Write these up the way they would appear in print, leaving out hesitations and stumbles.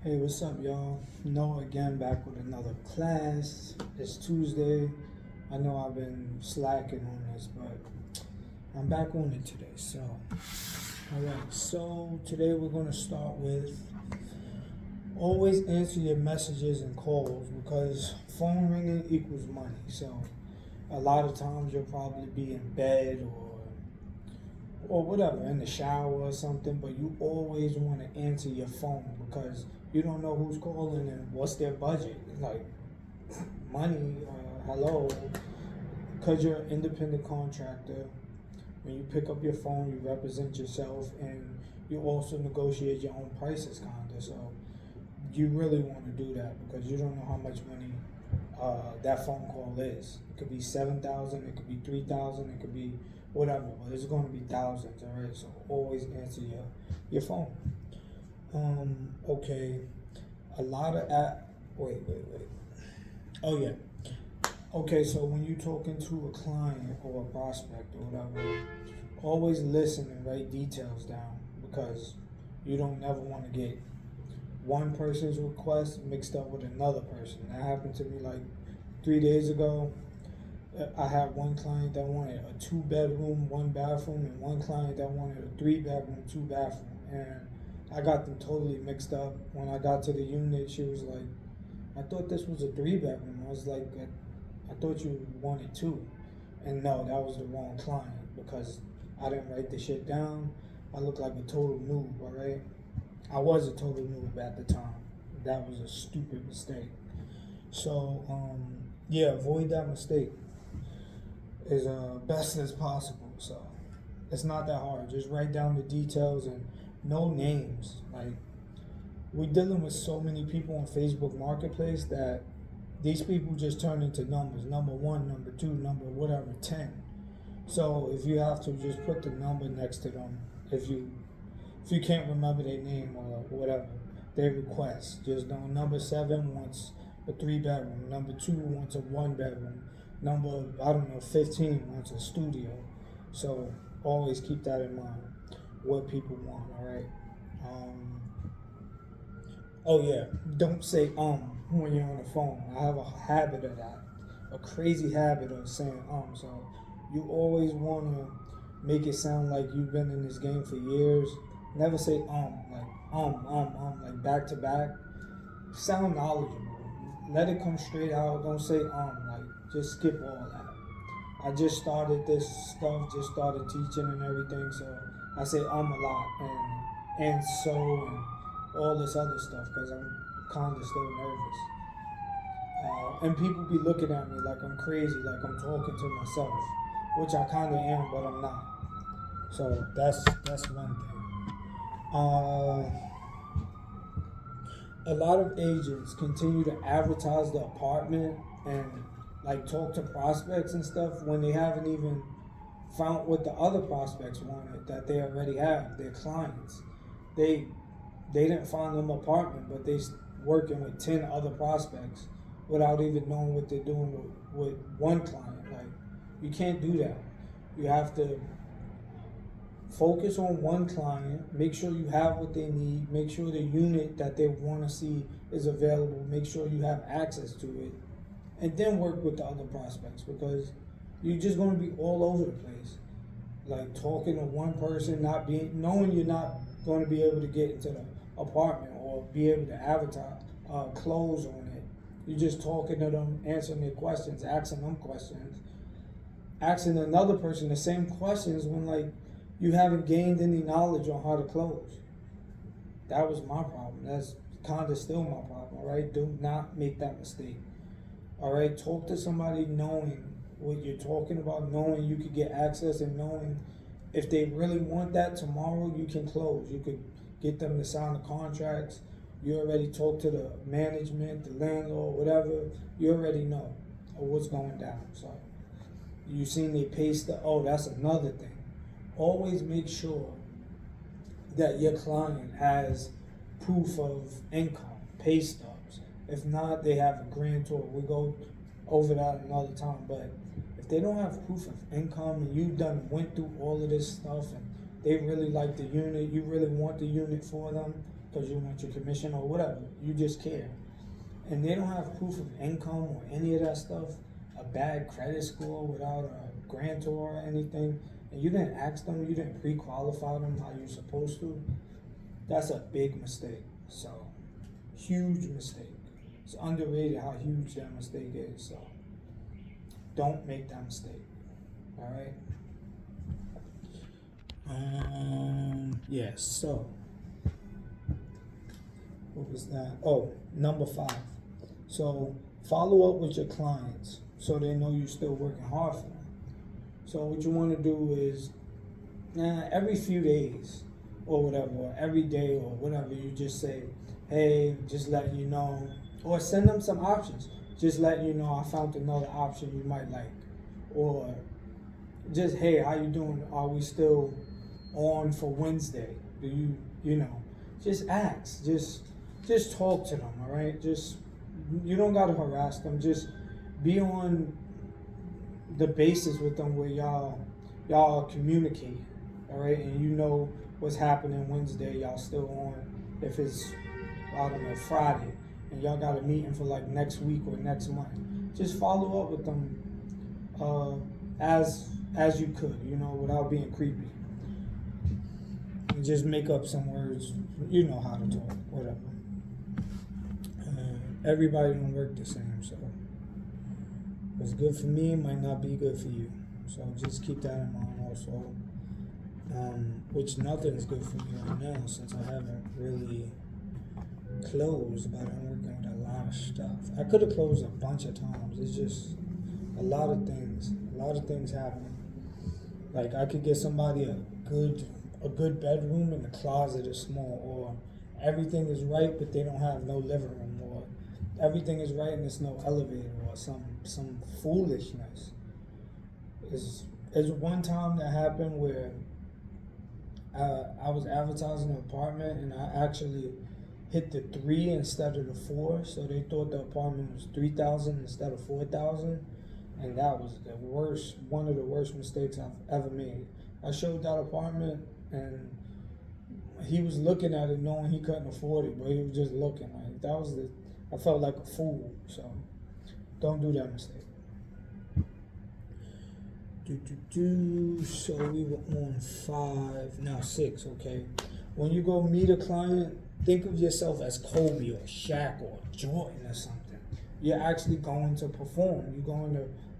Hey, what's up, y'all? Noah again, back with another class. It's Tuesday. I know I've been slacking on this, but I'm back on it today. Alright, so today we're going to start with always answer your messages and calls because phone ringing equals money. So, a lot of times you'll probably be in bed or whatever, in the shower or something, but you always want to answer your phone because you don't know who's calling and what's their budget. Like, money, hello, because you're an independent contractor. When you pick up your phone, you represent yourself and you also negotiate your own prices, kinda. So you really want to do that because you don't know how much money that phone call is. It could be 7,000, it could be 3,000, it could be whatever, but it's going to be thousands. All right, so always answer your phone. Okay, a lot of wait. Oh yeah. Okay, so when you're talking to a client or a prospect or whatever, always listen and write details down because you don't never want to get one person's request mixed up with another person. That happened to me like 3 days ago. I had one client that wanted a 2 bedroom, 1 bathroom, and one client that wanted a 3 bedroom, 2 bathroom. And I got them totally mixed up. When I got to the unit, she was like, I thought this was a 3 bedroom. I was like, I thought you wanted two. And no, that was the wrong client because I didn't write the shit down. I looked like a total noob, alright? I was a total noob at the time. That was a stupid mistake. So, yeah, avoid that mistake as best as possible. So, it's not that hard. Just write down the details and no names. Like, we're dealing with so many people on Facebook Marketplace that these people just turn into numbers. Number one, number two, number whatever, 10. So if you have to just put the number next to them, if you can't remember their name or whatever, their request, just know number 7 wants a 3 bedroom, number 2 wants a 1 bedroom, number, I don't know, 15 wants a studio. So always keep that in mind, what people want, all right? Um, oh yeah, don't say when you're on the phone. I have a habit of that, a crazy habit of saying So you always want to make it sound like you've been in this game for years. Never say like back to back. Sound knowledgeable. Let it come straight out. Don't say like just skip all that. I just started this stuff, just started teaching and everything, so I say a lot and so and all this other stuff because I'm kind of still nervous. And people be looking at me like I'm crazy, like I'm talking to myself, which I kind of am, but I'm not. So that's one thing. Uh, a lot of agents continue to advertise the apartment and like talk to prospects and stuff when they haven't even found what the other prospects wanted that they already have, their clients. They they didn't find them apartment, but they working with 10 other prospects without even knowing what they're doing with one client. Like, you can't do that. You have to focus on one client, make sure you have what they need, make sure the unit that they want to see is available, make sure you have access to it, and then work with the other prospects because you're just going to be all over the place. Like talking to one person, not being knowing you're not going to be able to get into the apartment or be able to advertise, close on it. You're just talking to them, answering their questions, asking them questions, asking another person the same questions when like you haven't gained any knowledge on how to close. That was my problem. That's kind of still my problem. All right, do not make that mistake. All right, talk to somebody knowing what you're talking about, knowing you could get access, and knowing if they really want that tomorrow, you can close. You could get them to sign the contracts. You already talked to the management, the landlord, whatever. You already know what's going down. So you seen they pay stuff. Oh, that's another thing. Always make sure that your client has proof of income, pay stubs. If not, they have a grantor. We go over that another time. But if they don't have proof of income and you done went through all of this stuff and they really like the unit, you really want the unit for them, because you want your commission or whatever. You just care. And they don't have proof of income or any of that stuff, a bad credit score without a grantor or anything, and you didn't ask them, you didn't pre-qualify them how you're supposed to, that's a big mistake. So, huge mistake. It's underrated how huge that mistake is. So, don't make that mistake. All right. Yes. So, what was that? Oh, number 5. So, follow up with your clients so they know you're still working hard for them. So, what you want to do is, every few days or whatever, or every day or whatever, you just say, hey, just letting you know, or send them some options. Just letting you know I found another option you might like, or just, hey, how you doing? Are we still on for Wednesday? Do you know? Just ask. Just talk to them. All right. Just, you don't gotta harass them. Just be on the basis with them where y'all communicate. All right, and you know what's happening Wednesday. Y'all still on. If it's, I don't know, Friday, and y'all got a meeting for like next week or next month, just follow up with them as you could, without being creepy. And just make up some words. You know how to talk, whatever. Everybody don't work the same, so what's good for me might not be good for you. So just keep that in mind also. Which nothing's good for me right now since I haven't really closed, but I'm working with a lot of stuff. I could have closed a bunch of times. It's just a lot of things happening. Like I could get somebody a good bedroom and the closet is small, or everything is right but they don't have no living room, or everything is right and there's no elevator, or some foolishness. There's one time that happened where I was advertising an apartment and I actually hit the 3 instead of the 4, so they thought the apartment was 3,000 instead of 4,000, and that was one of the worst mistakes I've ever made. I showed that apartment and he was looking at it knowing he couldn't afford it, but he was just looking like I felt like a fool. So don't do that mistake. So we were on 5, now 6, okay? When you go meet a client, think of yourself as Kobe or Shaq or Jordan or something. You're actually going to perform.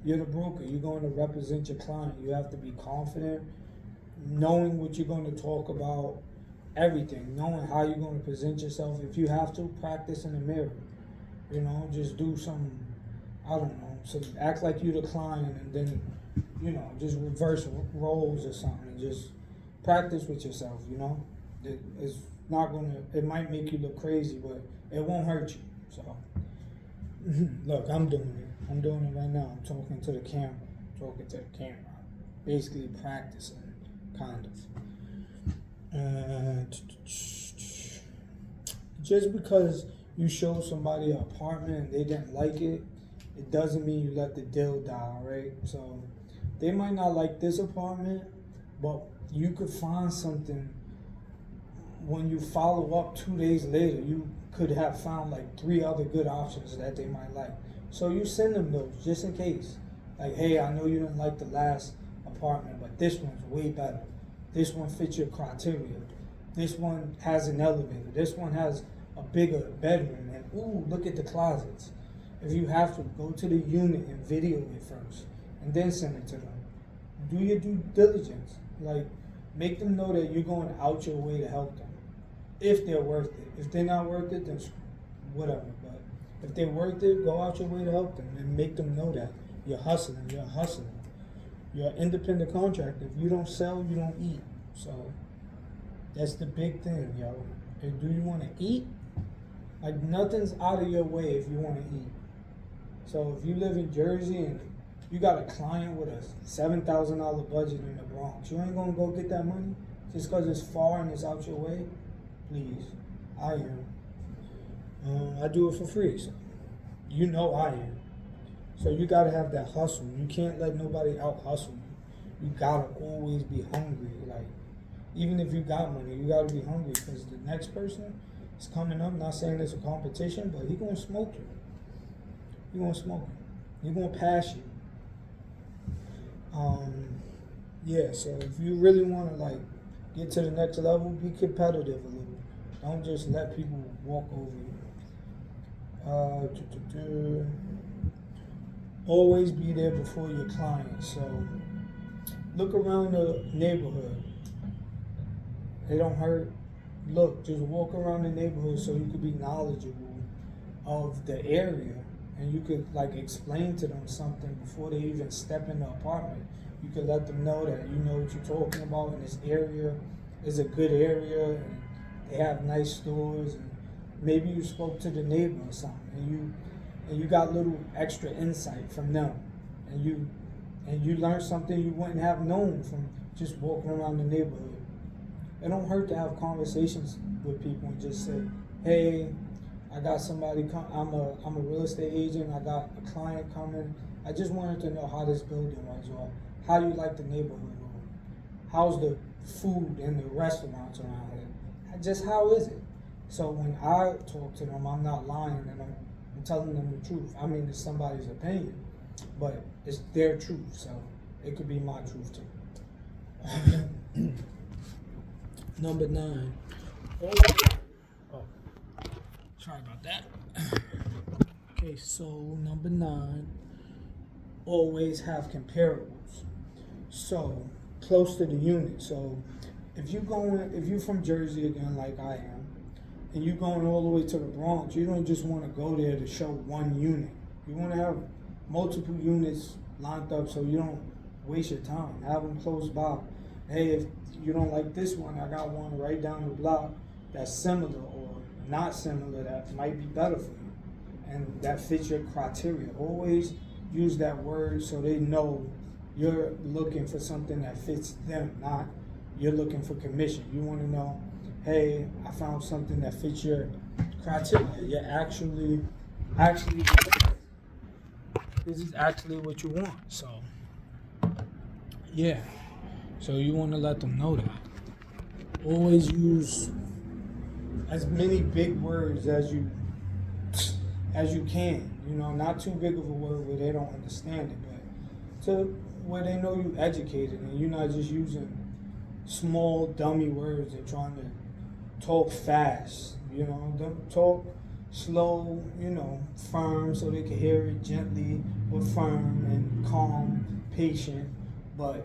You're the broker. You're going to represent your client. You have to be confident, knowing what you're going to talk about, everything, knowing how you're going to present yourself. If you have to, practice in the mirror. Just do some, I don't know, so act like you're the client and then, just reverse roles or something. Just practice with yourself, It's not it might make you look crazy, but it won't hurt you. So, look, I'm doing it. I'm doing it right now. I'm talking to the camera. Basically practicing, kind of. Just because you show somebody an apartment and they didn't like it, it doesn't mean you let the deal die, right? So they might not like this apartment, but you could find something. When you follow up 2 days later, you could have found like 3 other good options that they might like. So you send them those just in case. Like, hey, I know you didn't like the last apartment, but this one's way better. This one fits your criteria. This one has an elevator. This one has a bigger bedroom. And ooh, look at the closets. If you have to, go to the unit and video it first, and then send it to them. Do your due diligence. Like, make them know that you're going out your way to help them. If they're worth it. If they're not worth it, then whatever. But if they're worth it, go out your way to help them and make them know that you're hustling. You're an independent contractor. If you don't sell, you don't eat. So that's the big thing, yo. And do you want to eat? Like, nothing's out of your way if you want to eat. So if you live in Jersey and you got a client with a $7,000 budget in the Bronx, you ain't gonna go get that money just because it's far and it's out your way? Please, I am. I do it for free, so I am. So you gotta have that hustle. You can't let nobody out hustle you. You gotta always be hungry. Like, even if you got money, you gotta be hungry because the next person, It's coming up. Not saying it's a competition, but he gonna smoke you. He gonna smoke you. He gonna pass you. Yeah. So if you really wanna like get to the next level, be competitive a little. Don't just let people walk over you. Always be there before your client. So look around the neighborhood. It don't hurt. Look, just walk around the neighborhood so you could be knowledgeable of the area, and you could like explain to them something before they even step in the apartment. You could let them know that you know what you're talking about, and this area is a good area, and they have nice stores, and maybe you spoke to the neighbor or something, and you got little extra insight from them, and you learned something you wouldn't have known from just walking around the neighborhood. It don't hurt to have conversations with people and just say, "Hey, I got somebody. I'm a real estate agent. I got a client coming. I just wanted to know how this building was, or how you like the neighborhood, or how's the food in the restaurants around here. Just how is it?" So when I talk to them, I'm not lying, and I'm telling them the truth. I mean, it's somebody's opinion, but it's their truth, so it could be my truth too. Number 9. Oh, sorry about that. Okay, so number 9, always have comparables. So close to the unit. So if you're from Jersey again, like I am, and you're going all the way to the Bronx, you don't just want to go there to show one unit. You want to have multiple units lined up so you don't waste your time. Have them close by. Hey, if you don't like this one, I got one right down the block that's similar or not similar that might be better for you, and that fits your criteria. Always use that word so they know you're looking for something that fits them, not you're looking for commission. You want to know, hey, I found something that fits your criteria. You're actually, this is actually what you want. So, yeah. So you want to let them know that. Always use as many big words as you can. You know, not too big of a word where they don't understand it, but to where they know you educated and you're not just using small dummy words and trying to talk fast. You know, don't talk slow. You know, firm so they can hear it gently, but firm and calm, patient. But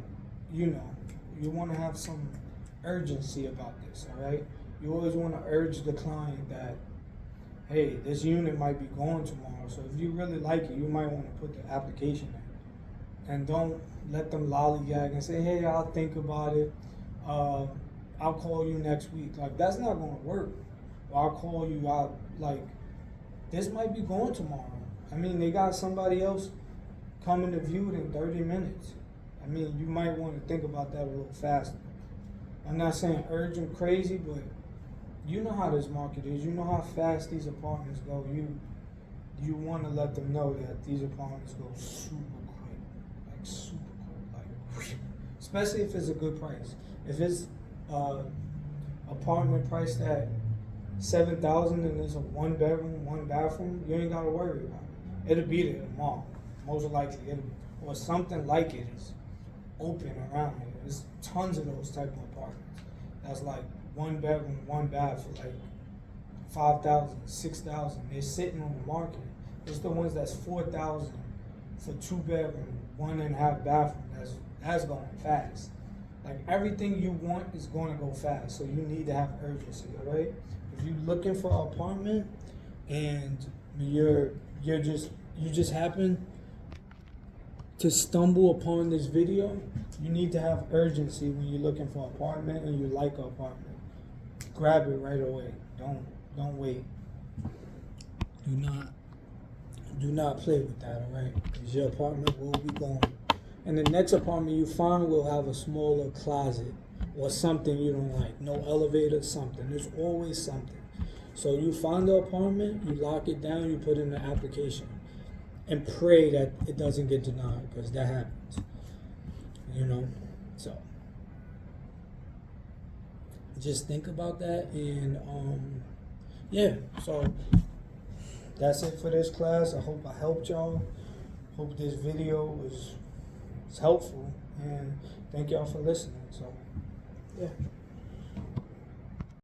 you know, you want to have some urgency about this, all right? You always want to urge the client that, hey, this unit might be going tomorrow, so if you really like it, you might want to put the application in. And don't let them lollygag and say, hey, I'll think about it. I'll call you next week. Like, that's not going to work. Or I'll call you out, like, this might be going tomorrow. I mean, they got somebody else coming to view it in 30 minutes. I mean, you might want to think about that a little faster. I'm not saying urgent crazy, but you know how this market is. You know how fast these apartments go. You want to let them know that these apartments go super quick, like super quick, like especially if it's a good price. If it's apartment priced at $7,000 and it's a 1-bedroom, 1-bathroom, you ain't gotta worry about it. It'll be there tomorrow, most likely, or something like it is open around here. There's tons of those type of apartments. That's like 1-bedroom, 1-bath for like $5,000, $6,000. They're sitting on the market. It's the ones that's $4,000 for 2-bedroom, 1.5 bathroom. That's going fast. Like everything you want is going to go fast. So you need to have urgency, all right? If you're looking for an apartment and you just happen to stumble upon this video, you need to have urgency when you're looking for an apartment and you like an apartment. Grab it right away. Don't wait. Do not play with that, all right? Because your apartment will be gone. And the next apartment you find will have a smaller closet or something you don't like. No elevator, something. There's always something. So you find the apartment, you lock it down, you put in the application. And pray that it doesn't get denied, because that happens. You know? So just think about that, and yeah, so that's it for this class. I hope I helped y'all. Hope this video was helpful, and thank y'all for listening. So, yeah.